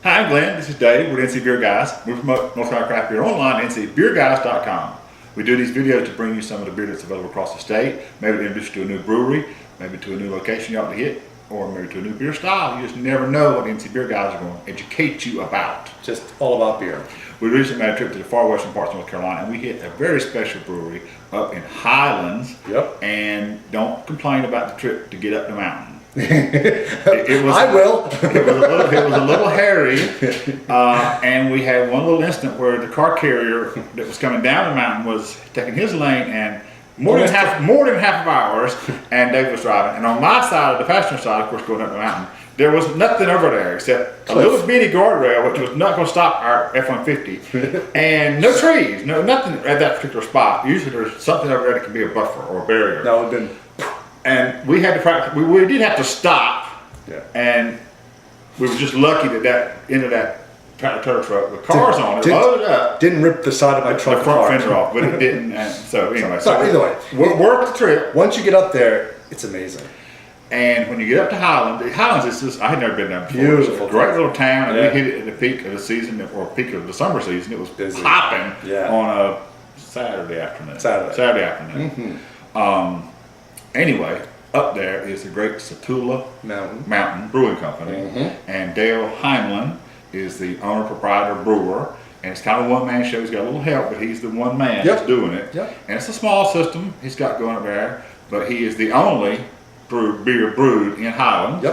Hi, I'm Glenn. This is Dave. We're NC Beer Guys. We promote North Carolina craft beer online at ncbeerguys.com. We do these videos to bring you some of the beer that's available across the state, maybe to introduce you to a new brewery, maybe to a new location you ought to hit, or maybe to a new beer style. You just never know what NC Beer Guys are going to educate you about. Just all about beer. We recently made a trip to the far western parts of North Carolina, and we hit a very special brewery up in Highlands. Yep. And don't complain about the trip to get up the mountain. I will. It was a little hairy, and we had one little incident where the car carrier that was coming down the mountain was taking his lane, and more than half of ours, and Dave was driving. And on my side, the passenger side, of course, going up the mountain, there was nothing over there except a little bitty guardrail, which was not going to stop our F-150, and no trees, nothing at that particular spot. Usually, there's something over there that can be a buffer or a barrier. That would have been. And we had to practice. We did have to stop, and we were just lucky that end of that tractor truck, the cars on it, loaded up. Didn't rip the side of my truck the front fender off, but it didn't. And so anyway, so either way, worked the trip. Once you get up there, it's amazing. And when you get up to Highlands is just, I had never been there before. Beautiful, it's a great little town, and we hit it at the peak of the season, or peak of the summer season. It was busy, popping on a Saturday afternoon. Saturday afternoon. Mm-hmm. Anyway, up there is the great Satulah Mountain Brewing Company, and Dale Heinlein is the owner, proprietor, brewer, and it's kind of a one-man show. He's got a little help, but he's the one man that's doing it. And it's a small system he's got going up there, but he is the only beer brewed in Highlands.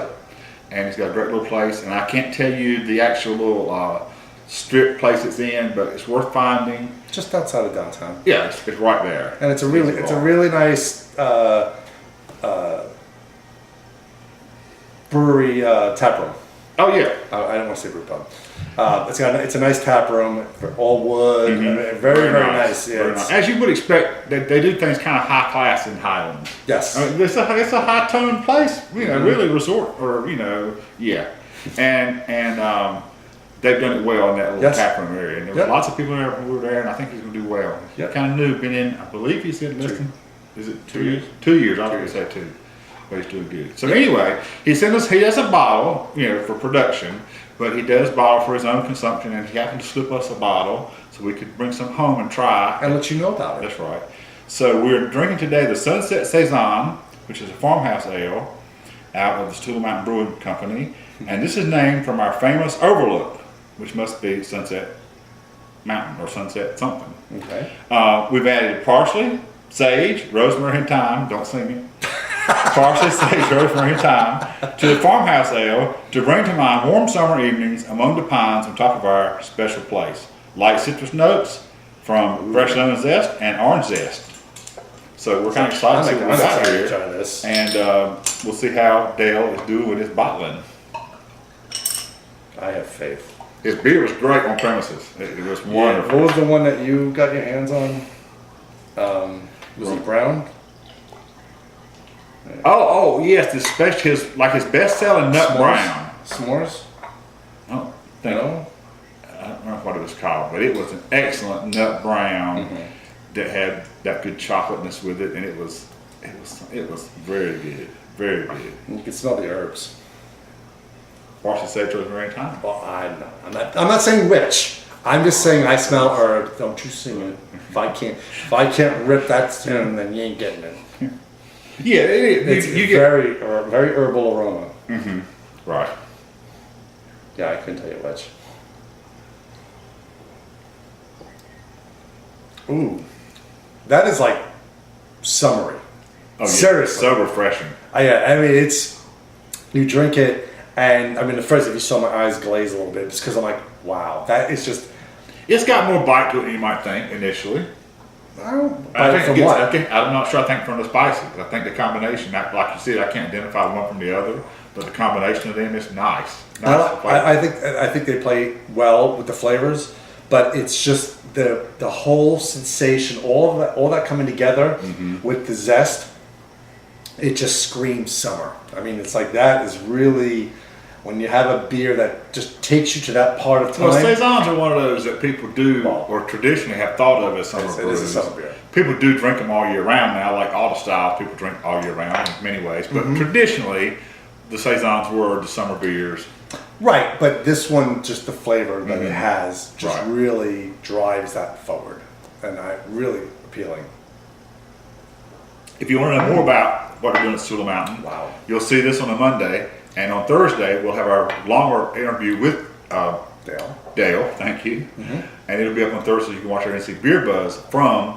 And he's got a great little place, and I can't tell you the actual little strip place it's in, but it's worth finding. Just outside of downtown. Yeah, it's right there, and it's a really nice brewery taproom. Oh yeah, I don't want to say brew pub. It's a nice tap room, all wood, very nice. Yeah, very nice. As you would expect, they do things kind of high class in Highlands. Yes, I mean, it's a high tone place, really resort or and they've done it well in that little tap room area. And there was lots of people there when we were there, and I think he's going to do well. He's kind of new, been in, I believe he said listing. Is it 2 years? 2 years, I was going to say 2. But he's doing good. So anyway, he doesn't bottle, for production, but he does bottle for his own consumption, and he happened to slip us a bottle so we could bring some home and try. And let you know about it. That's right. So we're drinking today the Sunset Saison, which is a farmhouse ale out of the Satulah Mountain Brewing Company. And this is named from our famous overlook, which must be Sunset Mountain or Sunset something. Okay. We've added parsley, sage, rosemary, and thyme. Don't see me. Parsley, sage, rosemary, and thyme to the farmhouse ale to bring to mind warm summer evenings among the pines on top of our special place. Light citrus notes from fresh lemon zest and orange zest. So we're kind of excited to see what we got here. Try this. And we'll see how Dale is doing with his bottling. I have faith. His beer was great on premises. It was wonderful. What was the one that you got your hands on? Was it brown? Oh yes, his best-selling nut brown. S'mores? I don't know what it was called, but it was an excellent nut brown that had that good chocolateness with it, and it was very good, very good. You can smell the herbs. Parsley, sage, rosemary, and thyme. Well, I'm not saying which. I'm just saying I smell herb. Don't you sing it. If I can't rip that tune, then you ain't getting it. Yeah, it's very herbal aroma. Right. Yeah, I couldn't tell you which. Ooh, that is like summery. Oh, seriously, so refreshing. I mean, you drink it, and I mean, the first, if you saw my eyes glaze a little bit, just because I'm like, wow, that is just. It's got more bite to it than you might think initially. I'm not sure. I think from the spices. I think the combination, like you said, I can't identify one from the other, but the combination of them is nice. I think they play well with the flavors, but it's just the whole sensation, all that coming together with the zest. It just screams summer. I mean, it's like that is really. When you have a beer that just takes you to that part of time. Well, Saisons are one of those that people do, or traditionally have thought of as summer brews. It is a summer beer. People do drink them all year round now, like all the styles people drink all year round in many ways. But traditionally, the Saisons were the summer beers. Right, but this one, just the flavor that it Mhm. has, just Right. really drives that forward, and really appealing. If you want to know more about what we're doing at Satulah Mountain, Wow. you'll see this on a Monday, and on Thursday we'll have our longer interview with Dale. Dale. Thank you, Mm-hmm. and it'll be up on Thursday. You can watch our NC Beer Buzz from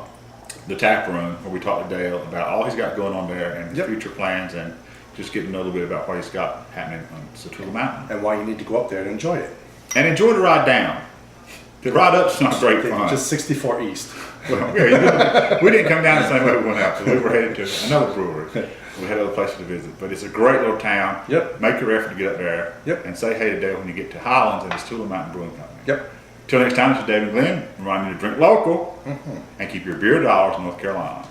the tap room where we talk to Dale about all he's got going on there and his Yep. future plans, and just get to know a little bit about what he's got happening on Satulah Mountain. And why you need to go up there and enjoy it. And enjoy the ride down. The ride up's not great fun. Just 64 East. Well, yeah, we didn't come down the same way we went out, so we were headed to another brewery. We had other places to visit, but it's a great little town. Yep. Make your effort to get up there. Yep. And say hey to Dale when you get to Highlands and the Satulah Mountain Brewing Company. Yep. Till next time, this is David Glenn, reminding you to drink local and keep your beer dollars in North Carolina.